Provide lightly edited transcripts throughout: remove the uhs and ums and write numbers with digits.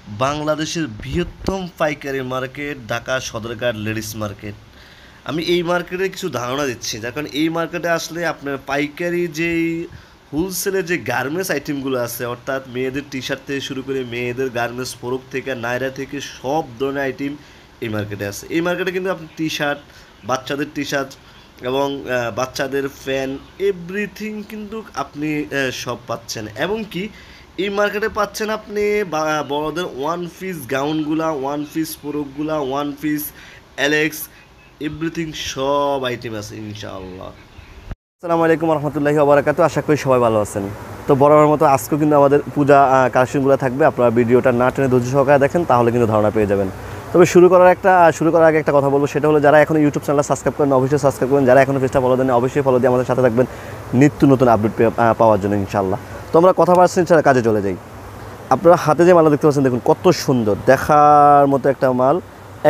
বাংলাদেশের বৃহত্তম পাইকারি market Dhaka Sadarghat ladies market. আমি এই মার্কেটে কিছু ধারণা দিচ্ছি, যার কারণ এই মার্কেটে আসলে আপনার পাইকারি যেই হোলসেলের যে গার্মেন্টস আইটেমগুলো আছে, অর্থাৎ মেয়েদের টি শার্ট থেকে শুরু করে মেয়েদের গার্মেন্টস ফরক থেকে নায়রা থেকে সব ধরনের আইটেম এই মার্কেটে আছে। এই মার্কেটে কিন্তু আপনি টি শার্ট, বাচ্চাদের টি শার্ট এবং বাচ্চাদের ফ্যান, এভরিথিং কিন্তু আপনি সব পাচ্ছেন। এবং কি এই মার্কেটে পাচ্ছেন আপনি বড়দের ওয়ান পিস গাউনগুলা, ওয়ান পিস ফরকগুলা, ওয়ান পিস অ্যালেক্স, এভরিথিং সব আইটেম আছে ইনশাআল্লাহ। আসসালামু আলাইকুম রহমতুল্লাহি ওবারাকাতু। আশা করি সবাই ভালো আছেন। তো বরাবর মতো আজকেও কিন্তু আমাদের পূজা কালেকশনগুলো থাকবে। আপনারা ভিডিওটা না টেনে ধৈর্য সহকারে দেখেন, তাহলে কিন্তু ধারণা পেয়ে যাবেন। তবে শুরু করার আগে একটা কথা বলবো, সেটা হলো যারা এখনো ইউটিউব চ্যানেল সাবস্ক্রাইব করেন অবশ্যই সাবস্ক্রাইব করবেন, যারা এখনো পেজটা ফলো দেন অবশ্যই ফলো দিয়ে আমাদের সাথে থাকবেন নিত্য নতুন আপডেট পাওয়ার জন্য ইনশাআল্লাহ। তো আমরা কথা বলছি, ইনশাআল্লাহ কাজে চলে যাই। আপনারা হাতে যে মালটা দেখতে পাচ্ছেন, দেখুন কত সুন্দর, দেখার মতো একটা মাল,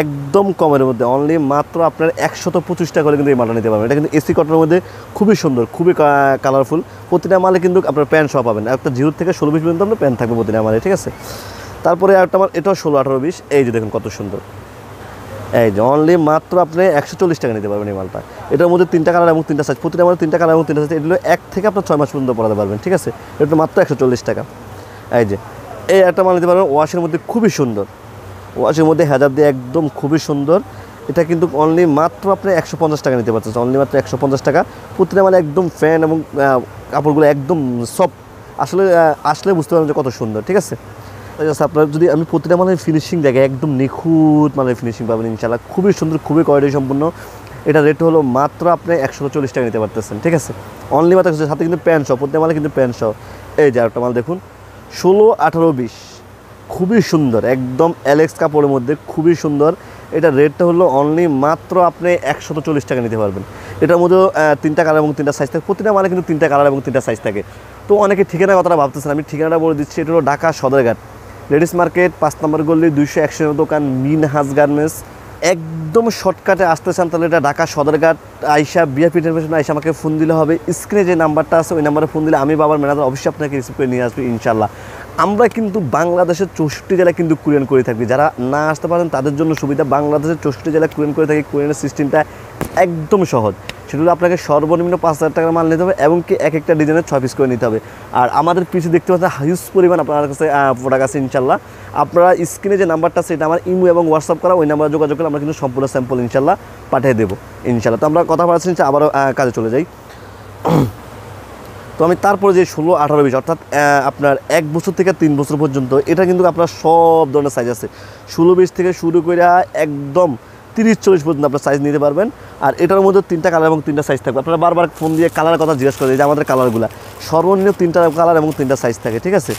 একদম কমের মধ্যে, অনলি মাত্র আপনার 125 টাকা করে কিন্তু এই মালটা নিতে পারবেন। এটা কিন্তু এসি কটনের মধ্যে খুবই সুন্দর, খুবই কালারফুল। প্রতিটা মালে কিন্তু আপনার প্যান্ট সহ পাবেন, একটা 0 থেকে 16-20 পর্যন্ত আপনার প্যান্ট থাকবে প্রতিটা মালে, ঠিক আছে। তারপরে একটা মাল, এটাও 16-18-20, এই যে দেখুন কত সুন্দর, এই যে অনলি মাত্র আপনি 140 টাকা নিতে পারবেন এই মালটা। এটার মধ্যে 3টা কালার এবং 3টা সাইজ, প্রতিটা মালে 3টা কালার এবং 3টা সাইজ। এগুলো 1 থেকে আপনার 6 মাস পর্যন্ত পরাতে পারবেন, ঠিক আছে। এটা মাত্র 140 টাকা। এই যে এই একটা মাল নিতে পারবেন ওয়াশের মধ্যে, খুবই সুন্দর, ওয়াশের মধ্যে হেজার দিয়ে একদম খুবই সুন্দর। এটা কিন্তু অনলি মাত্র আপনি 150 টাকা নিতে পারছেন, অনলি মাত্র 150 টাকা। প্রতিটা মালে একদম ফ্যান এবং কাপড়গুলো একদম সফট, আসলে আসলে বুঝতে পারবেন যে কত সুন্দর, ঠিক আছে। আপনার যদি আমি প্রতিটা মালের ফিনিশিং দেখে, একদম নিখুঁত মালের ফিনিশিং পাবেন ইনশাআল্লাহ, খুবই সুন্দর, খুবই কোয়ালিটি সম্পূর্ণ। এটা রেট হলো মাত্র আপনি 140 টাকা নিতে পারতেছেন, ঠিক আছে। অনলি মাত্র, সাথে কিন্তু প্যান্ট সহ, প্রতিটা মালে কিন্তু প্যান্ট সহ। এই যে একটা মাল দেখুন, 16-18-20, খুবই সুন্দর, একদম অ্যালেক্স কাপড়ের মধ্যে, খুবই সুন্দর। এটা রেটটা হলো অনলি মাত্র আপনি 140 টাকা নিতে পারবেন। এটার মধ্যেও 3টা কালার এবং 3টা সাইজ থাকে, প্রতিটা মালে কিন্তু 3টা কালার এবং 3টা সাইজ থাকে। তো অনেকে ঠিকানা কথাটা ভাবতেছেন, আমি ঠিকানাটা বলে দিচ্ছি। এটা হলো ঢাকা সদরঘাট লেডিস মার্কেট, 5 নম্বর গল্লি, 201 দোকান, মিনহাজ গার্মেন্টস। একদম শর্টকাটে আসতে চান তাহলে এটা ঢাকা সদরঘাট আইসা বিআরপি টেলিভিশন আইসা আমাকে ফোন দিলে হবে। স্ক্রিনে যে নাম্বারটা আছে ওই নাম্বারে ফোন দিলে আমি বাবার ম্যানেজার অবশ্যই আপনাকে রিসিভ করে নিয়ে আসবো ইনশাল্লাহ। আমরা কিন্তু বাংলাদেশের 64 জেলায় কিন্তু কুরিয়ান করে থাকি। যারা না আসতে পারেন তাদের জন্য সুবিধা, বাংলাদেশের 64 জেলায় কুরিয়ান করে থাকি। কুরিয়ানের সিস্টেমটা একদম সহজ। সেটা হলো আপনাকে সর্বনিম্ন 5,000 টাকার মাল নিতে হবে এবং কি এক একটা ডিজাইনের 6 পিস করে নিতে হবে। আর আমাদের পিছু দেখতে পাচ্ছেন হিউজ পরিমাণ আপনার কাছে প্রোডাক্ট আছে ইনশাল্লাহ। আপনারা স্ক্রিনে যে নাম্বারটা আছে এটা আমার ইমো এবং হোয়াটসঅ্যাপ করা, ওই নাম্বারে যোগাযোগ করে আমরা কিন্তু সম্পূর্ণ স্যাম্পল ইনশাল্লাহ পাঠিয়ে দেবো ইনশাল্লাহ। তো আমরা কথা বলাচ্ছি, আবারও কাজে চলে যাই। তো আমি তারপরে যে 16-18-20 অর্থাৎ আপনার 1 বছর থেকে 3 বছর পর্যন্ত, এটা কিন্তু আপনার সব ধরনের সাইজ আছে। 16-20 থেকে শুরু করে একদম 30-40 পর্যন্ত আপনার সাইজ নিতে পারবেন। আর এটার মধ্যে 3টা কালার এবং 3টা সাইজ থাকবে। আপনারা বারবার ফোন দিয়ে কালারের কথা জিজ্ঞেস করে যে আমাদের কালারগুলো সর্বনিম্ন 3টা কালার এবং 3টা সাইজ থাকে, ঠিক আছে।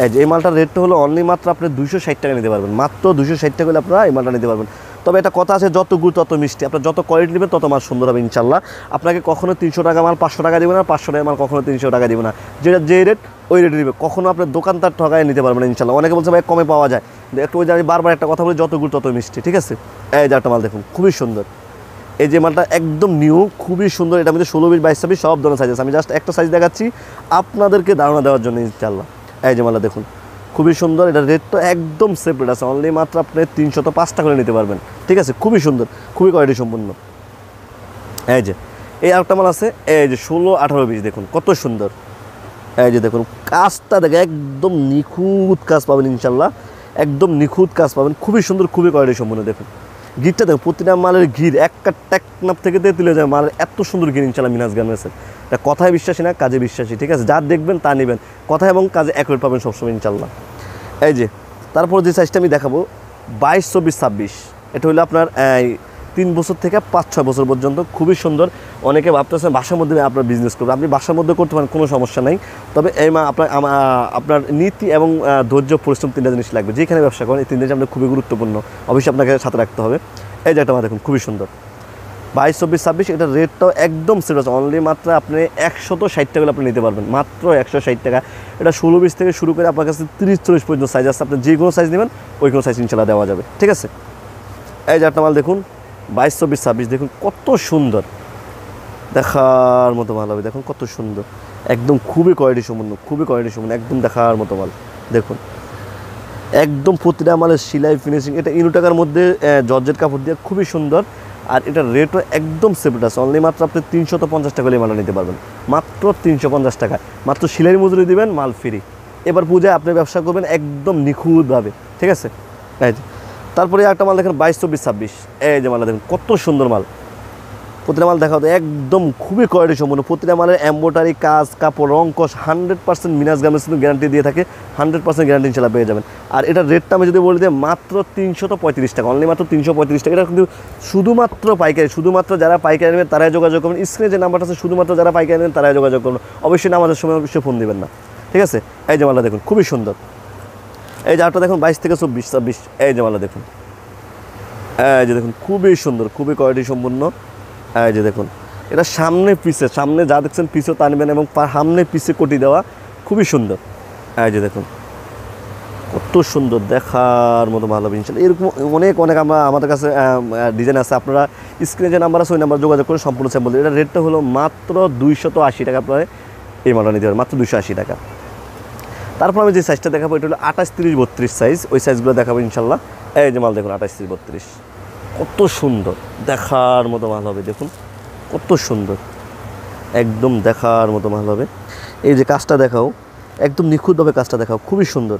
এই যে এই মালটার রেটটা হলো অনলি মাত্র আপনি 260 টাকা নিতে পারবেন, মাত্র 260 টাকা হলে আপনারা এই মালটা নিতে পারবেন। তবে একটা কথা আছে, যত গুড় তত মিষ্টি। আপনার যত কোয়ালিটি নেবেন তত মাল সুন্দর হবে ইনশাল্লাহ। আপনাকে কখনো 300 টাকা মাল 500 টাকা দিব না, 500 টাকা মাল কখনো 300 টাকা দিব না। যেটা যে রেট ওই রেটে নেবে, কখনো আপনার দোকানদার ঠকায় নিতে পারবেন ইনশাল্লাহ। অনেকে বলছে ভাই কমে পাওয়া যায়, একটু ওই যে আমি বারবার একটা কথা বলি, যত গুড় তত মিষ্টি, ঠিক আছে। এই যে একটা মাল দেখুন, খুবই সুন্দর। এই যে মালটা একদম নিউ, খুবই সুন্দর। এটার মধ্যে 16-20-22-26 সব ধরনের সাইজ আছে। আমি জাস্ট একটা সাইজ দেখাচ্ছি আপনাদেরকে ধারণা দেওয়ার জন্য ইনশাল্লাহ। এই যে মালটা দেখুন, খুবই সুন্দর। এটা রেটটা একদম সেফ রেট আছে, অনলি মাত্র আপনি 305 টাকা করে নিতে পারবেন, ঠিক আছে। খুবই সুন্দর, খুবই কোয়ালিটি সম্পূর্ণ। এই যে এই আরেকটা মাল আছে, এই যে 16-18-20, দেখুন কত সুন্দর। এই যে দেখুন কাজটা দেখে একদম নিখুঁত কাজ পাবেন ইনশাল্লাহ, একদম নিখুঁত কাজ পাবেন, খুবই সুন্দর, খুবই কোয়ালিটি সম্পূর্ণ। দেখুন গিরটা দেখুন, প্রতিটা মালের গির একটা টেকনাফ থেকে তুলে যায় মালের, এত সুন্দর গির ইনশাল্লাহ মিনহাজ গার্মেন্টসের। এটা কথায় বিশ্বাসী না, কাজে বিশ্বাসী, ঠিক আছে। যা দেখবেন তা নেবেন, কথা এবং কাজে অ্যাকুরেট পাবেন সবসময় ইনশাল্লাহ। এই যে তারপর যে সাইজটা আমি দেখাবো 22-24-26, এটা হলো আপনার 3 বছর থেকে 5-6 বছর পর্যন্ত, খুবই সুন্দর। অনেকে ভাবতেছেন বাসার মধ্যে আপনার বিজনেস করবেন, আপনি বাসার মধ্যে করতে পারেন, কোনো সমস্যা নাই। তবে এই আপনার নীতি এবং ধৈর্য পরিশ্রম 3টা জিনিস লাগবে। যেখানে ব্যবসা করেন এই 3 জিনিস আপনার খুবই গুরুত্বপূর্ণ, অবশ্যই আপনাকে সাথে রাখতে হবে। এই যে একটা দেখুন খুবই সুন্দর 22-24-26, এটার রেটটাও একদম সেট আছে, অনলি মাত্র আপনি 160 টাকা আপনি নিতে পারবেন, মাত্র 160 টাকা। এটা 16-20 থেকে শুরু করে আপনার কাছে 30-40 পর্যন্ত সাইজ আছে। আপনি যে কোনো সাইজ নেবেন ওই কোনো সাইজ ইনশাল্লাহ দেওয়া যাবে, ঠিক আছে। এই যে একটা মাল দেখুন 22-24-26, দেখুন কত সুন্দর, দেখার মতো মাল হবে। দেখুন কত সুন্দর, একদম খুবই কোয়ালিটি সম্পূর্ণ, খুবই কোয়ালিটি সম্পূর্ণ, একদম দেখার মতো মাল। দেখুন একদম প্রতিটা মালের সেলাই ফিনিশিং, এটা ইনু টাকার মধ্যে জর্জেট কাপড় দিয়ে খুবই সুন্দর। আর এটার রেটও একদম সেপারেট আছে, অনলি মাত্র আপনি 350 টাকা হলে মালটা নিতে পারবেন, মাত্র 350 টাকায়, মাত্র সেলাই মজুরি দিবেন, মাল ফ্রি। এবার পূজায় আপনি ব্যবসা করবেন একদম নিখুঁতভাবে, ঠিক আছে। এই যে তারপরে একটা মাল দেখেন 22, 24, 26, এই যে মালটা দেখুন কত সুন্দর মাল। প্রতিটা মাল দেখা হতো একদম খুবই কোয়ালিটি সম্পূর্ণ, প্রতিটা মালের এম্ব্রয়ডারি কাজ, কাপড়, রং, কস 100% মিনাজ গার্মেন্টস কিন্তু গ্যারান্টি দিয়ে থাকে, 100% গ্যারান্টি ইনশাল্লাহ পেয়ে যাবেন। আর এটার রেটটা আমি যদি বলি যে মাত্র 335 টাকা, অনলি মাত্র 335 টাকা। এটা কিন্তু শুধুমাত্র পাইকারি, শুধুমাত্র যারা পাইকারি নেবেন তারাই যোগাযোগ করবেন। স্ক্রিনে যে নাম্বারটা আছে শুধুমাত্র যারা পাইকারি নেবেন তারাই যোগাযোগ করবেন, অবশ্যই না আমাদের সময় অবশ্যই ফোন দিবেন না, ঠিক আছে। এই যে মালটা দেখুন খুবই সুন্দর, এই যে আরটা দেখুন 22 থেকে 24, 26, এই যে মালটা দেখুন, এই যে দেখুন খুবই সুন্দর, খুবই কোয়ালিটি সম্পূর্ণ। এই যে দেখুন এটা সামনে পিছে, সামনে যা দেখছেন পিছেও টানবেন এবং সামনে পিছে কোটি দেওয়া, খুবই সুন্দর। এই যে দেখুন কত সুন্দর, দেখার মতো ভালো হবে ইনশাল্লাহ। এরকম অনেক অনেক আমাদের কাছে ডিজাইন আছে, আপনারা স্ক্রিনে যে নাম্বার আছে ওই নাম্বার যোগাযোগ করে সম্পূর্ণ স্যাম্পল। এটা রেটটা হলো মাত্র 280 টাকা, আপনারা এই মালটা নিতে পারেন মাত্র 280 টাকা। তারপর আমি যে সাইজটা দেখাবো এটা হলো 28, 30, 32 সাইজ, ওই সাইজগুলো দেখাবো ইনশাল্লাহ। এই যে মাল দেখুন 28, 30, 32, কত সুন্দর, দেখার মতো মাল হবে, দেখুন কত সুন্দর, একদম দেখার মতো মাল হবে। এই যে কাজটা দেখাও, একদম নিখুঁতভাবে কাজটা দেখাও, খুবই সুন্দর,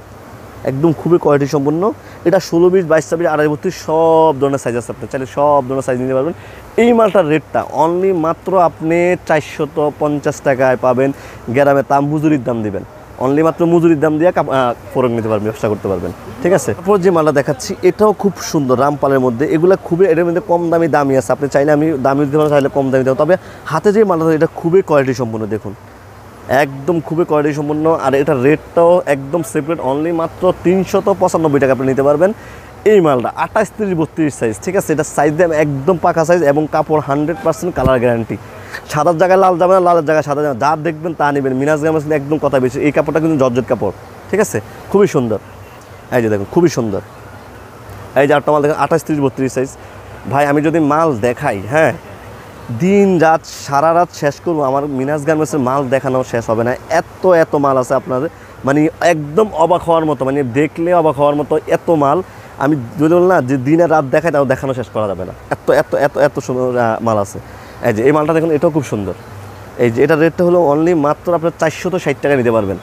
একদম খুবই কোয়ালিটি সম্পন্ন। এটা 16, 20, 22, 26, 28, 32 সব ধরনের সাইজ আছে, আপনি চাইলে সব ধরনের সাইজ নিতে পারবেন। এই মালটার রেটটা অনলি মাত্র আপনি 450 টাকায় পাবেন, গ্রামে তাম মজুরির দাম দিবেন, অনলি মাত্র মজুরির দাম দিয়ে ফরক নিতে পারবেন, ব্যবসা করতে পারবেন, ঠিক আছে। তারপর যে মালটা দেখাচ্ছি এটাও খুব সুন্দর, রামপালের মধ্যে, এগুলো খুবই, এটার মধ্যে কম দামি আছে, আপনি চাইলে আমি দামি দিতে পারেন, চাইলে কম দামি দেবো, তবে হাতে যে মালটা এটা খুবই কোয়ালিটি সম্পন্ন, দেখুন একদম খুবই কোয়ালিটি সম্পন্ন। আর এটার রেটটাও একদম সেপারেট, অনলি মাত্র 395 টাকা আপনি নিতে পারবেন এই মালটা। 28, 30, 32 সাইজ, ঠিক আছে। এটা সাইজ দেন একদম পাকা সাইজ এবং কাপড় 100% কালার গ্যারান্টি, সাদার জায়গায় লাল যাবে না, লালের জায়গায় সাদা যাবে, যা দেখবেন তা নেবেন। মিনাজ গার্মেন্টস কিন্তু একদম কথা বেশি, এই কাপড়টা কিন্তু জর্জেট কাপড়, ঠিক আছে, খুবই সুন্দর। এই যে দেখুন খুবই সুন্দর, এই যে আটটা মাল দেখেন 28, 30, 32 সাইজ। ভাই আমি যদি মাল দেখাই, হ্যাঁ দিন রাত সারা রাত শেষ করবো, আমার মিনাজ গার্মেন্টসের মাল দেখানো শেষ হবে না, এত এত মাল আছে আপনাদের, মানে একদম অবাক হওয়ার মতো, মানে দেখলে অবাক হওয়ার মতো এত মাল। আমি যদি বল না যে দিনে রাত দেখাই তাও দেখানো শেষ করা যাবে না, এত এত এত এত সুন্দর মাল আছে। এই যে এই মালটা দেখুন এটাও খুব সুন্দর। এই যে এটার রেটটা হলো অনলি মাত্র আপনার 460 টাকা নিতে পারবেন,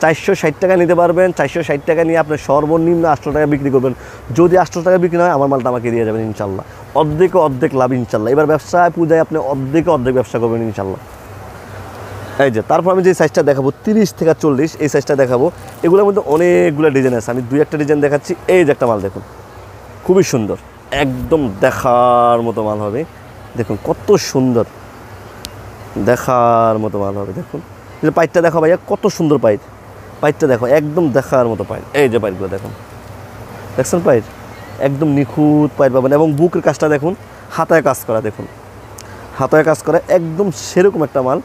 460 টাকা নিতে পারবেন। 460 টাকা নিয়ে আপনি সর্বনিম্ন 800 টাকা বিক্রি করবেন। যদি 800 টাকা বিক্রি হয় আমার মালটা আমাকে দিয়ে যাবেন ইনশাল্লাহ, অর্ধেকে অর্ধেক লাভ ইনশাল্লাহ। এবার ব্যবসায় পূজায় আপনি অর্ধেকে অর্ধেক ব্যবসা করবেন ইনশাল্লাহ। এই যে তারপর আমি যে সাইজটা দেখাবো 30 থেকে 40, এই সাইজটা দেখাবো। এগুলোর মধ্যে অনেকগুলো ডিজাইন আছে, আমি 2-1টা ডিজাইন দেখাচ্ছি। এই যে একটা মাল দেখুন খুবই সুন্দর, একদম দেখার মতো মাল হবে, দেখুন কত সুন্দর, দেখার মতো মাল হবে। দেখুন এই যে পাইটটা দেখো ভাইয়া, কত সুন্দর পাইট, পাইটটা দেখো একদম দেখার মতো পাইট। এই যে পাইটগুলো দেখুন, দেখছেন পাইট একদম নিখুঁত পাইট পাবেন। এবং বুকের কাজটা দেখুন, হাতায় কাজ করা, দেখুন হাতায় কাজ করা, একদম সেরকম একটা মাল।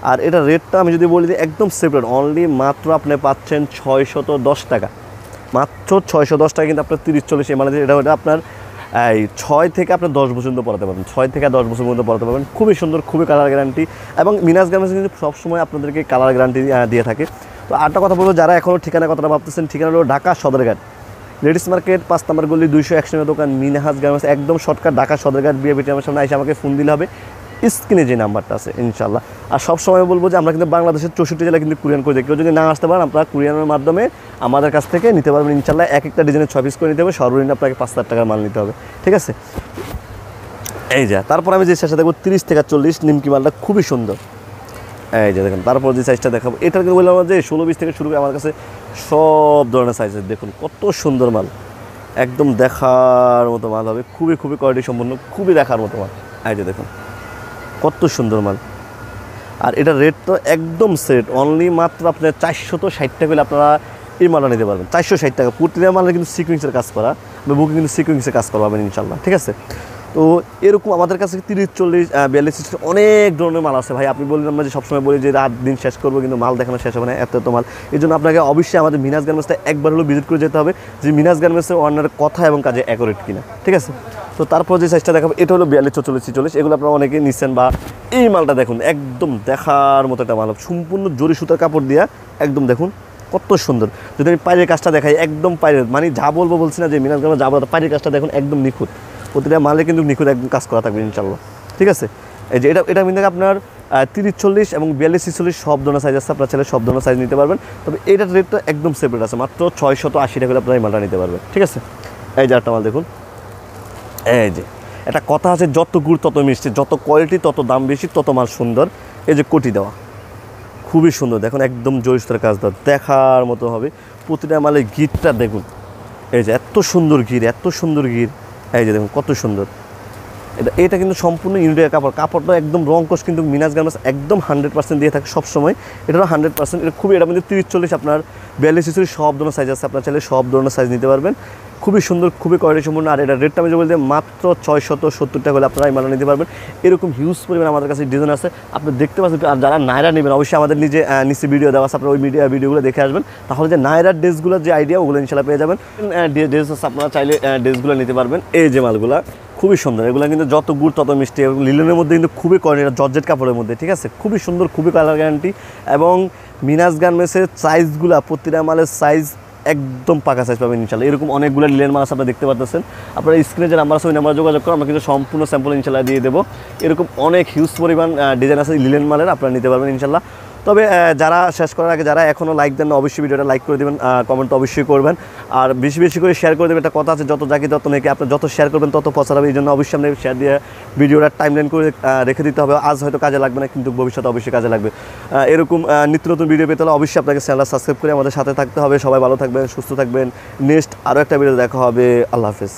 আর এটা রেটটা আমি যদি বলি যে একদম সেপারেট, অনলি মাত্র আপনি পাচ্ছেন 610 টাকা, মাত্র 610 টাকা। কিন্তু আপনার 30-40 মানে এটা আপনার এই 6 থেকে আপনার 10 বছর পর্যন্ত পড়াতে পারবেন, 6 থেকে 10 বছর পর্যন্ত পড়াতে পারবেন, খুবই সুন্দর, খুবই কালার গ্যারান্টি। এবং মিনাজ গার্মেন্টস কিন্তু সবসময় আপনাদেরকে কালার গ্যারান্টি দিয়ে থাকে। তো আরেকটা কথা বলবো, যারা এখনও ঠিকানা কথাটা ভাবতেছেন, ঠিকানা হলো ঢাকা সদরঘাট লেডিস মার্কেট 5 নম্বর গলি 201 নম্বর দোকান মিনহাজ গার্মেন্টস, একদম শর্টকাট ঢাকা সদরঘাট বিএপিটি আমার সামনে এসে আমাকে ফোন দিলে হবে, স্ক্রিনে যে নাম্বারটা আছে ইনশাল্লাহ। আর সবসময় বলবো যে আমরা কিন্তু বাংলাদেশের 64 জেলা কিন্তু কুরিয়ান করে দিই, কেউ যদি না আসতে পারেন আপনারা কুরিয়ানের মাধ্যমে আমাদের কাছ থেকে নিতে পারবেন ইনশাল্লাহ। এক একটা ডিজাইনের 6 পিস করে নিতে হবে, সর্বনিম্ন আপনাকে 5,000 টাকার মাল নিতে হবে, ঠিক আছে। এই যে তারপর আমি যে সাইজটা দেখবো 30 থেকে 40 নিমকি মালটা খুবই সুন্দর। এই যে দেখুন তারপর যে সাইজটা দেখাবো, এটা কিন্তু বললাম যে 16-20 থেকে শুরু করে আমার কাছে সব ধরনের সাইজের, দেখুন কত সুন্দর মাল, একদম দেখার মতো মাল হবে, খুবই খুবই কোয়ালিটি সম্পন্ন, খুবই দেখার মতো মাল। এই যে দেখুন কত সুন্দর মাল। আর এটা রেট তো একদম সেট, অনলি মাত্র আপনার 460 টাকা হলে আপনারা এই মালটা নিতে পারবেন, 460 টাকা। প্রতিটা মালে কিন্তু সিকুয়েন্সের কাজ করা, বুকে কিন্তু সিকুয়েন্সের কাজ করা পাবেন ইনশাল্লাহ, ঠিক আছে। তো এরকম আমাদের কাছে 30-40 42 অনেক ধরনের মাল আছে ভাই। আপনি বললেন আমরা যে সবসময় বলি যে রাত দিন শেষ করবো, কিন্তু মাল দেখানো শেষ হবে না, এত এত মাল। এই জন্য আপনাকে অবশ্যই আমাদের মিনাজ গার্মেন্টসটা একবার হলেও ভিজিট করে যেতে হবে, যে মিনাজ গার্মেন্টসের ওনার কথা এবং কাজে অ্যাকুরেট কিনা, ঠিক আছে। তো তারপর যে সাইজটা দেখাবো এটা হলো 42-44-46, এগুলো আপনারা অনেকেই নিচ্ছেন। বা এই মালটা দেখুন একদম দেখার মতো একটা মাল, সম্পূর্ণ জরি সুতার কাপড় দিয়া একদম দেখুন কত সুন্দর। যদি আমি পায়ের কাজটা দেখাই, একদম পায়ের মানে যা বলবো বলছি না যে মিনাস গার্মেন্টস যা বলবো, পায়ের কাজটা দেখুন একদম নিখুঁত, প্রতিটা মালে কিন্তু নিখুঁত একদম কাজ করা থাকবে ইনশাল্লাহ। ঠিক আছে, এই যে এটা কিন্তু আপনার 30-40 এবং 42-46 সব ধরনের সাইজ আছে, আপনার ছেলে সব ধরনের সাইজ নিতে পারবেন। তবে এইটার রেটটা একদম সেপারেট আছে, মাত্র 680 টাকা আপনারা এই মালটা নিতে পারবেন। ঠিক আছে, এই যে একটা মাল দেখুন, এই যে একটা কথা আছে, যত গুড় তত মিষ্টি, যত কোয়ালিটি তত দাম বেশি, তত মাল সুন্দর। এই যে কোটি দেওয়া খুবই সুন্দর, দেখুন একদম জয়স্তরের কাজ দেওয়া, দেখার মতো হবে। প্রতিটা মালের গিরটা দেখুন, এই যে এত সুন্দর গির, এত সুন্দর গির, এই যে দেখুন কত সুন্দর। এটা কিন্তু সম্পূর্ণ ইউনিটের কাপড়টা একদম রংকশ, কিন্তু মিনাস গার্মেন্টস একদম 100% দিয়ে থাকে সবসময়, এটারও 100%। এটা খুবই, এটা কিন্তু 30-40 আপনার 42-46 সব ধরনের সাইজ আছে, আপনার চাইলে সব ধরনের সাইজ নিতে পারবেন। খুবই সুন্দর, খুবই কোয়ালিটি সম্পূর্ণ। আর এটা রেটটা আমি যে বলতে মাত্র 670 টাকা হলে আপনারা এই মালটা নিতে পারবেন। এরকম হিউজ পরিমাণ আমাদের কাছে ডিজাইন আছে, আপনি দেখতে পাচ্ছেন। আর যারা নায়রা নেবেন, অবশ্যই আমাদের নিচে ভিডিও দেওয়া আছে, আপনারা ওই ভিডিওগুলো দেখে আসবেন, তাহলে যে নায়রার ড্রেসগুলোর যে আইডিয়া ওগুলো ইনশাল্লাহ পেয়ে যাবেন। ড্রেস আছে, আপনারা চাইলে ড্রেসগুলো নিতে পারবেন। এই যে মালগুলা খুবই সুন্দর, এগুলো কিন্তু যত গুড় তত মিষ্টি, এবং লিলেনের মধ্যে কিন্তু খুবই কোয়ালিটি, জর্জেট কাপড়ের মধ্যে। ঠিক আছে, খুবই সুন্দর, খুবই কালার গ্যারান্টি। এবং মিনাস গার্মেন্টসের সাইজগুলো, প্রতিটা মালের সাইজ একদম পাকা সাইজ পাবেন ইনশাল্লাহ। এরকম অনেকগুলো লিলেন মাল আছে, আপনারা দেখতে পাচ্ছেন। আপনারা স্ক্রিনে যে নাম্বার আছে ওই নাম্বারে যোগাযোগ করুন, আমরা কিন্তু সম্পূর্ণ স্যাম্পল ইনশাল্লাহ দিয়ে দেবো। এরকম অনেক হিউজ পরিমাণ ডিজাইন আছে লিলেন মালের, আপনারা নিতে পারবেন ইনশাল্লাহ। তবে যারা শেষ করার আগে যারা এখনও লাইক দেন না, অবশ্যই ভিডিওটা লাইক করে দেবেন, কমেন্ট অবশ্যই করবেন, আর বেশি বেশি করে শেয়ার করে দেবেন। একটা কথা আছে, যত জাকি তত নাকি, আপনি যত শেয়ার করবেন তত প্রচার হবে। এই জন্য অবশ্যই আপনি শেয়ার দিয়ে ভিডিওটা টাইমলাইন করে রেখে দিতে হবে। আজ হয়তো কাজে লাগবে না, কিন্তু ভবিষ্যতে অবশ্যই কাজে লাগবে। এরকম নিত্য নতুন ভিডিও পেতে হলে অবশ্যই আপনাকে চ্যানেলটা সাবস্ক্রাইব করে আমাদের সাথে থাকতে হবে। সবাই ভালো থাকবেন, সুস্থ থাকবেন। নেক্সট আরও একটা ভিডিও দেখা হবে। আল্লাহ হাফেজ।